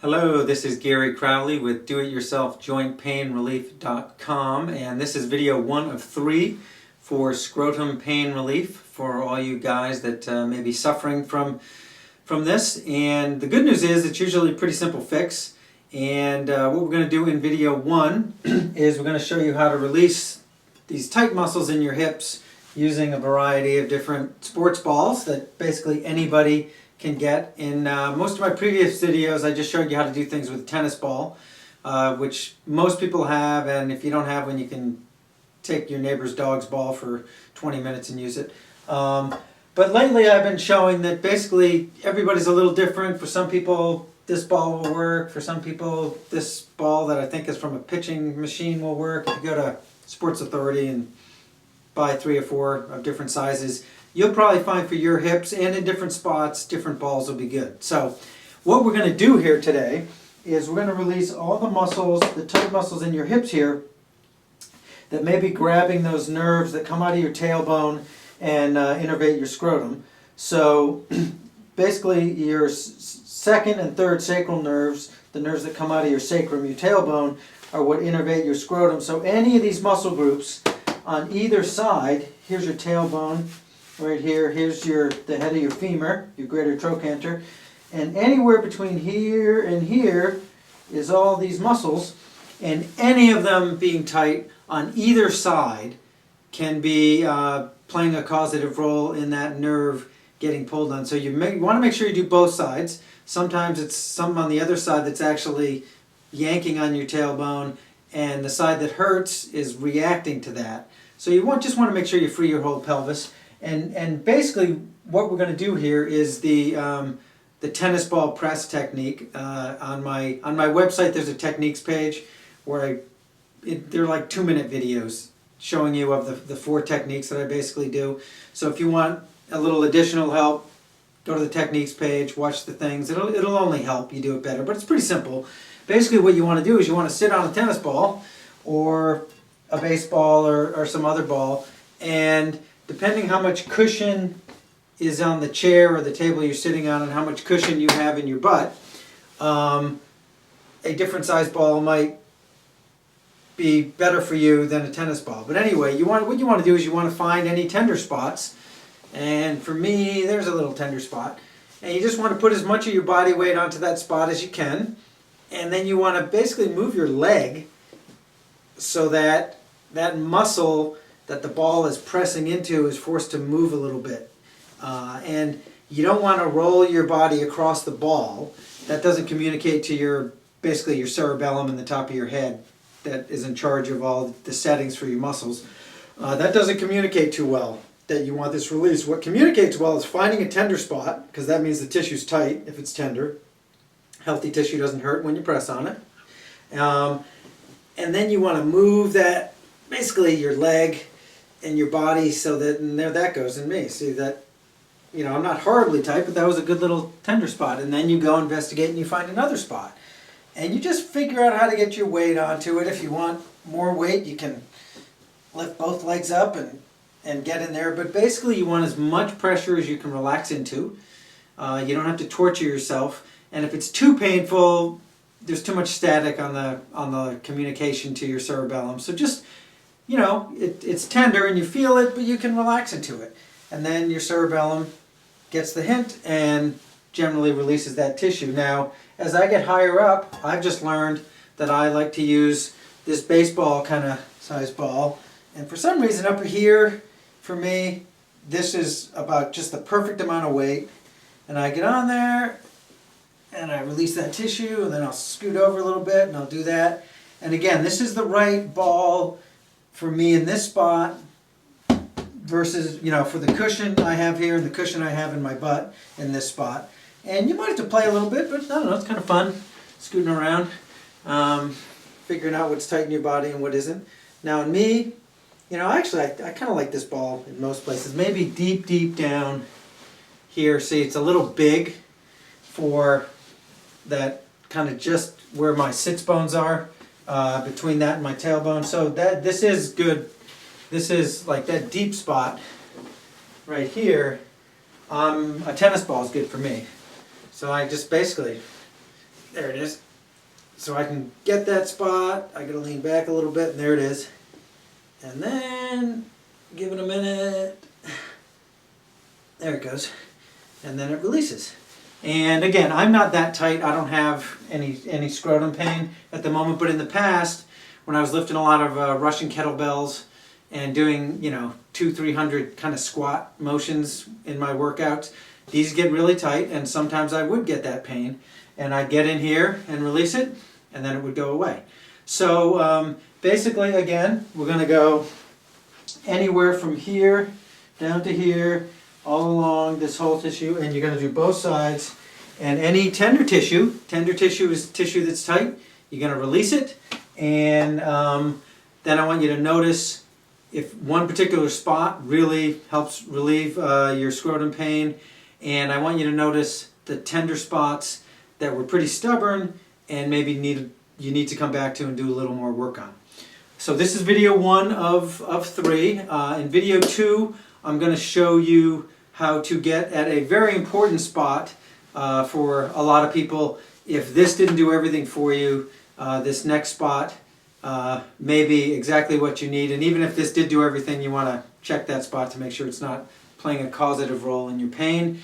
Hello, this is Gary Crowley with DoItYourselfJointPainRelief.com, and this is video 1 of 3 for scrotum pain relief for all you guys that may be suffering from this. And the good news is it's usually a pretty simple fix, and what we're going to do in video 1 is we're going to show you how to release these tight muscles in your hips using a variety of different sports balls that basically anybody can get. In most of my previous videos I just showed you how to do things with a tennis ball, which most people have, and if you don't have one you can take your neighbor's dog's ball for 20 minutes and use it. But lately I've been showing that basically everybody's a little different. For some people this ball will work, for some people this ball that I think is from a pitching machine will work. If you go to Sports Authority and buy 3 or 4 of different sizes, you'll probably find for your hips and in different spots, different balls will be good. So what we're going to do here today is we're going to release all the muscles, the tight muscles in your hips here that may be grabbing those nerves that come out of your tailbone and innervate your scrotum. So basically your second and third sacral nerves, the nerves that come out of your sacrum, your tailbone, are what innervate your scrotum. So any of these muscle groups on either side, here's your tailbone, right here, here's the head of your femur, your greater trochanter, and anywhere between here and here is all these muscles, and any of them being tight on either side can be playing a causative role in that nerve getting pulled on. So you want to make sure you do both sides. Sometimes it's some on the other side that's actually yanking on your tailbone, and the side that hurts is reacting to that. So you just want to make sure you free your whole pelvis. And basically what we're going to do here is the tennis ball press technique. On my website there's a techniques page where they're like 2-minute videos showing you of the 4 techniques that I basically do. So if you want a little additional help, go to the techniques page, watch the things. It'll only help you do it better, but it's pretty simple. Basically what you want to do is you want to sit on a tennis ball or a baseball or some other ball, and depending how much cushion is on the chair or the table you're sitting on and how much cushion you have in your butt, a different size ball might be better for you than a tennis ball. But anyway, what you want to do is you want to find any tender spots, and for me there's a little tender spot, and you just want to put as much of your body weight onto that spot as you can, and then you want to basically move your leg so that that muscle that the ball is pressing into is forced to move a little bit. And you don't want to roll your body across the ball. That doesn't communicate to basically your cerebellum in the top of your head that is in charge of all the settings for your muscles. That doesn't communicate too well that you want this release. What communicates well is finding a tender spot, because that means the tissue's tight if it's tender. Healthy tissue doesn't hurt when you press on it. And then you want to move that, basically your leg and your body, so that, and there that goes in me. See that, I'm not horribly tight, but that was a good little tender spot. And then you go investigate and you find another spot. And you just figure out how to get your weight onto it. If you want more weight, you can lift both legs up and get in there. But basically you want as much pressure as you can relax into. You don't have to torture yourself. And if it's too painful, there's too much static on the communication to your cerebellum. So just, it's tender and you feel it, but you can relax into it. And then your cerebellum gets the hint and generally releases that tissue. Now, as I get higher up, I've just learned that I like to use this baseball kind of size ball. And for some reason up here, for me, this is about just the perfect amount of weight. And I get on there and I release that tissue, and then I'll scoot over a little bit and I'll do that. And again, this is the right ball for me in this spot versus, for the cushion I have here and the cushion I have in my butt in this spot. And you might have to play a little bit, but I don't know, it's kind of fun scooting around, figuring out what's tight in your body and what isn't. Now in me, actually I kind of like this ball in most places. Maybe deep down here. See, it's a little big for that kind of just where my sits bones are, between that and my tailbone. So this is good. This is like that deep spot right here. A tennis ball is good for me. So I just basically There it is. So I can get that spot. I gotta lean back a little bit, and there it is. And then give it a minute. There it goes. And then it releases. And again, I'm not that tight. I don't have any scrotum pain at the moment, but in the past, when I was lifting a lot of Russian kettlebells and doing, 200-300 kind of squat motions in my workouts, these get really tight, and sometimes I would get that pain. And I'd get in here and release it, and then it would go away. So basically, again, we're going to go anywhere from here down to here, all along this whole tissue, and you're going to do both sides. And any tender tissue is tissue that's tight, you're going to release it. And then I want you to notice if one particular spot really helps relieve your scrotum pain. And I want you to notice the tender spots that were pretty stubborn and maybe you need to come back to and do a little more work on. So this is video 1 of 3. In video 2, I'm going to show you how to get at a very important spot for a lot of people. If this didn't do everything for you, this next spot may be exactly what you need. And even if this did do everything, you want to check that spot to make sure it's not playing a causative role in your pain.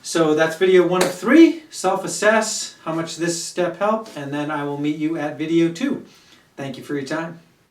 So that's video 1 of 3. Self-assess how much this step helped, and then I will meet you at video 2. Thank you for your time.